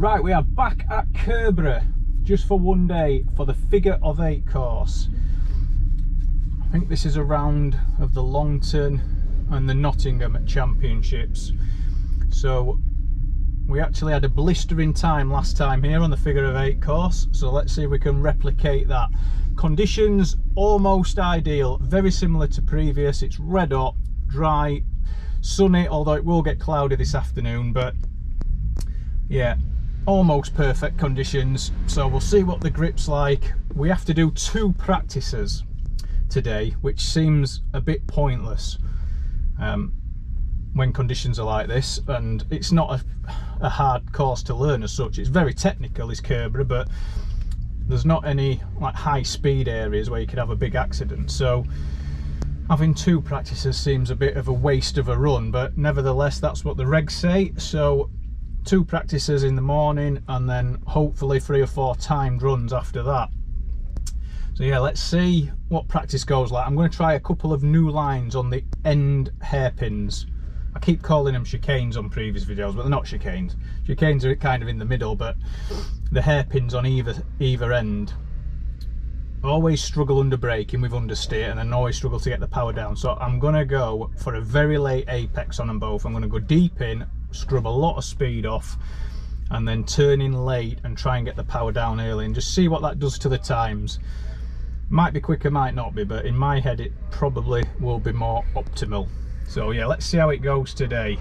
Right, we are back at Curborough just for one day for the figure of 8 course. I think this is a round of the Longton and the Nottingham championships. So we actually had a blistering time last time here on the figure of 8 course, so let's see if we can replicate that. Conditions almost ideal, very similar to previous. It's red hot, dry, sunny, although it will get cloudy this afternoon, but yeah, almost perfect conditions. So we'll see what the grip's like. We have to do 2 practices today, which seems a bit pointless when conditions are like this, and it's not a hard course to learn as such. It's very technical, is Curborough, but there's not any like high speed areas where you could have a big accident, so having 2 practices seems a bit of a waste of a run, but nevertheless that's what the regs say. So 2 practices in the morning and then hopefully 3 or 4 timed runs after that. So yeah, let's see what practice goes like. I'm going to try a couple of new lines on the end hairpins. I keep calling them chicanes on previous videos, but they're not chicanes. Chicanes are kind of in the middle, but the hairpins on either end. I always struggle under braking with understeer, and then always struggle to get the power down. So I'm going to go for a very late apex on them both. I'm going to go deep in, scrub a lot of speed off, and then turn in late and try and get the power down early and just see what that does to the times. Might be quicker, might not be, but in my head it probably will be more optimal. So yeah, let's see how it goes today.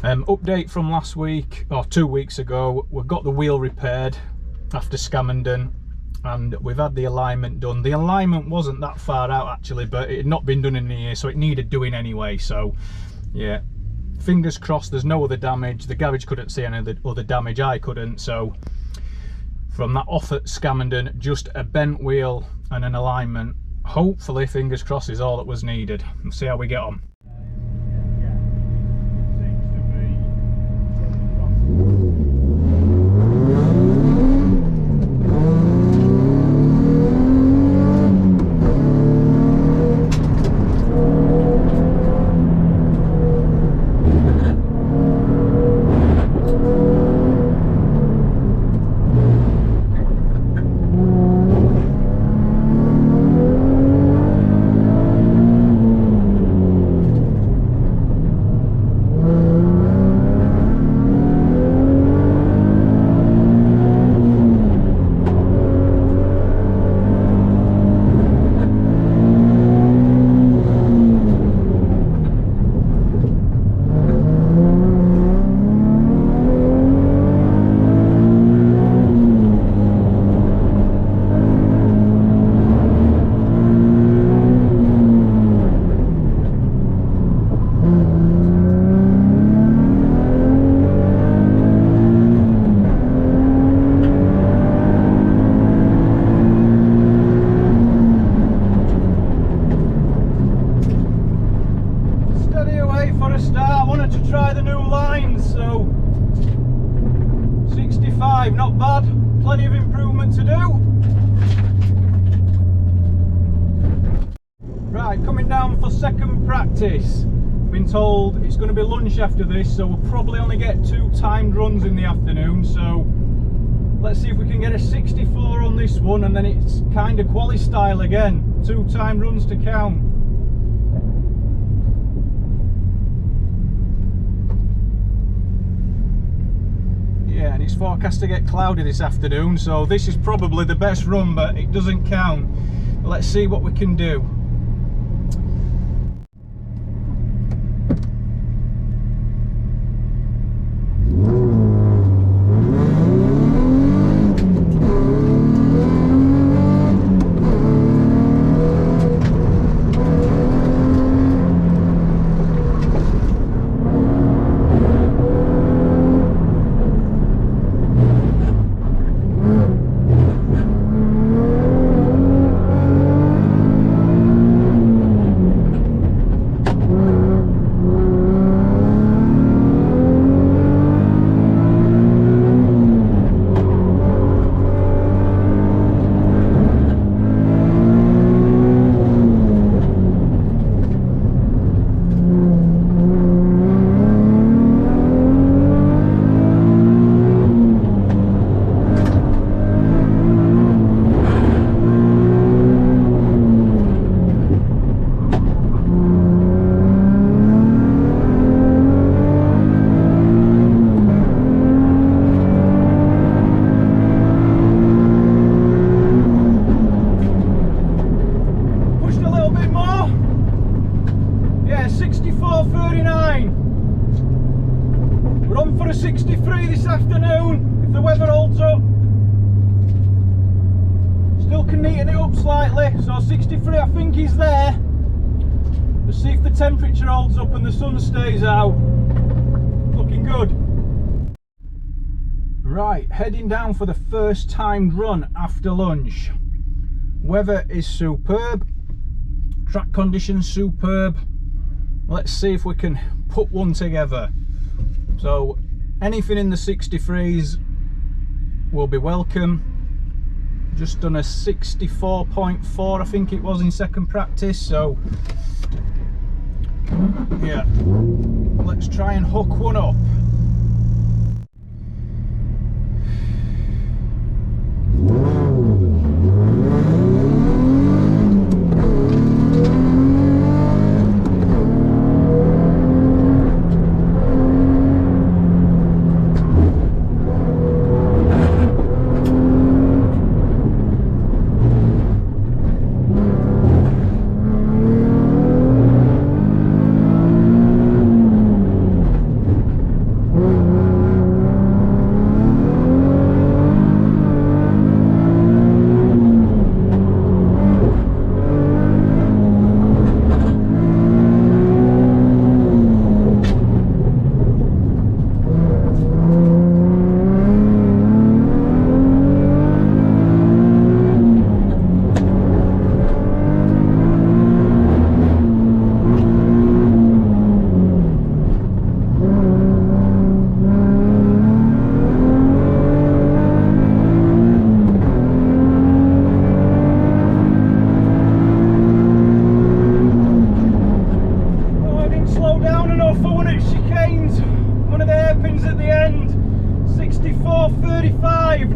Update from last week, or 2 weeks ago, we've got the wheel repaired after Scammondon, and we've had the alignment done. The alignment wasn't that far out actually, but it had not been done in a year, so it needed doing anyway. So yeah, fingers crossed there's no other damage. The garage couldn't see any other damage, I couldn't. So from that off at Scammondon, just a bent wheel and an alignment. Hopefully, fingers crossed, is all that was needed. We'll see how we get on. Not bad, plenty of improvement to do. Right, coming down for second practice. Been told it's going to be lunch after this, so we'll probably only get 2 timed runs in the afternoon. So let's see if we can get a 64 on this one, and then it's kind of quali style again. 2 timed runs to count. Yeah, and it's forecast to get cloudy this afternoon, so this is probably the best run, but it doesn't count. Let's see what we can do. there, 64.39. We're on for a 63 this afternoon, if the weather holds up. Still can neaten it up slightly, so 63 I think is there. Let's see if the temperature holds up and the sun stays out. Looking good. Right, heading down for the first timed run after lunch. Weather is superb, track conditions superb. Let's see if we can put one together. So anything in the 63s will be welcome. Just done a 64.4 I think it was in second practice, so yeah, let's try and hook one up.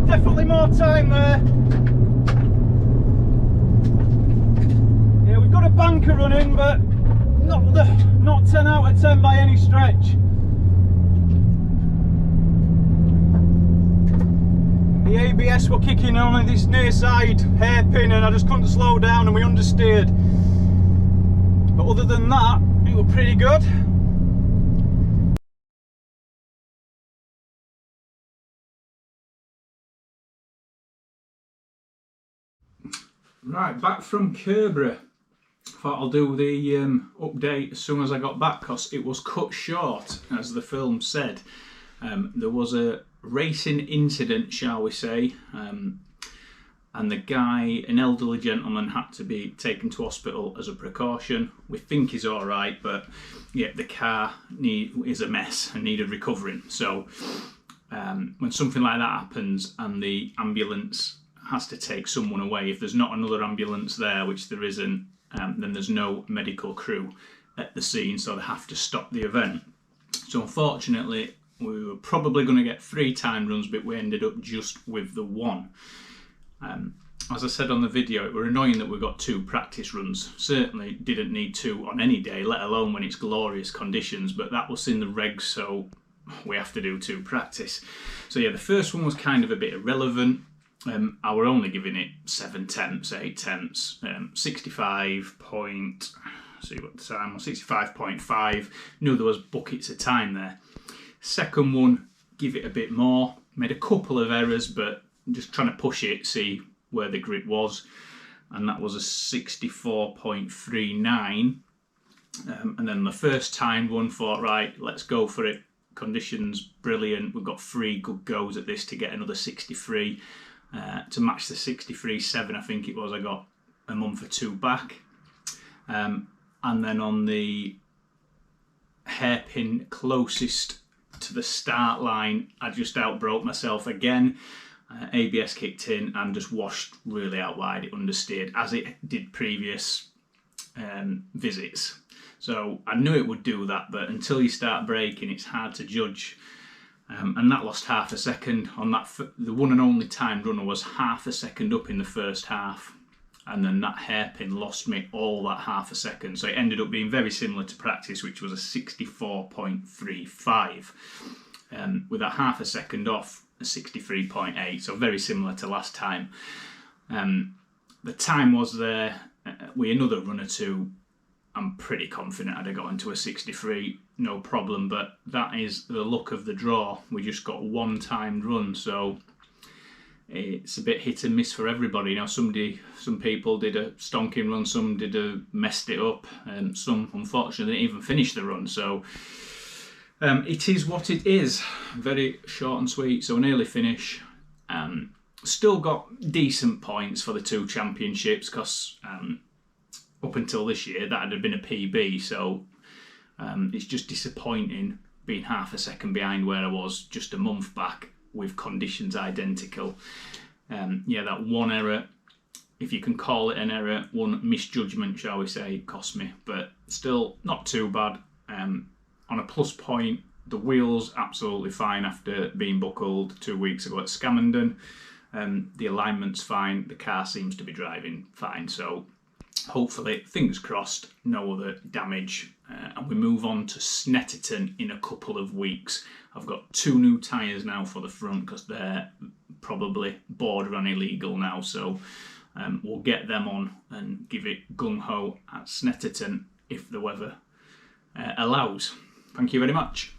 Definitely more time there. Yeah, we've got a banker running, but not 10 out of 10 by any stretch. The ABS were kicking on this near side hairpin and I just couldn't slow down and we understeered. But other than that, it was pretty good. Right, back from Curborough. Thought I'll do the update as soon as I got back because it was cut short, as the film said. There was a racing incident, shall we say, and the guy, an elderly gentleman, had to be taken to hospital as a precaution. We think he's all right, but yeah, the car is a mess and needed recovering. So when something like that happens and the ambulance has to take someone away, if there's not another ambulance there, which there isn't, then there's no medical crew at the scene, so they have to stop the event. So unfortunately, we were probably going to get 3 time runs, but we ended up just with the 1. As I said on the video, it were annoying that we got 2 practice runs. Certainly didn't need 2 on any day, let alone when it's glorious conditions, but that was in the regs, so we have to do 2 practice. So yeah, the first one was kind of a bit irrelevant. I were only giving it 7 tenths, 8 tenths, 65.5. Knew there was buckets of time there. Second one, give it a bit more. Made a couple of errors, but just trying to push it, see where the grip was. And that was a 64.39. And then the first time one, thought, right, let's go for it. Conditions brilliant. We've got 3 good goes at this to get another 63. To match the 63.7, I think it was, I got a month or 2 back. And then on the hairpin closest to the start line, I just outbroke myself again. ABS kicked in and just washed really out wide. It understeered, as it did previous visits. So I knew it would do that, but until you start braking, it's hard to judge. And that lost half a second on that. The one and only timed runner was half a second up in the first half, and then that hairpin lost me all that half a second. So it ended up being very similar to practice, which was a 64.35. With that half a second off, a 63.8. So very similar to last time. The time was there with another run or 2. I'm pretty confident I'd have got into a 63, no problem, but that is the luck of the draw. We just got one timed run, so it's a bit hit and miss for everybody. You know, some people did a stonking run, some messed it up, and some unfortunately didn't even finish the run. So it is what it is. Very short and sweet. So an early finish. Still got decent points for the 2 championships, because up until this year that had been a PB. So it's just disappointing being half a second behind where I was just a month back, with conditions identical. Yeah, that one error, if you can call it an error, one misjudgment, shall we say, cost me, but still not too bad. On a plus point, the wheels absolutely fine after being buckled 2 weeks ago at Scamenden. The alignment's fine, the car seems to be driving fine, so hopefully, fingers crossed, no other damage. And we move on to Snetterton in a couple of weeks. I've got 2 new tyres now for the front, because they're probably borderline illegal now. So we'll get them on and give it gung-ho at Snetterton if the weather allows. Thank you very much.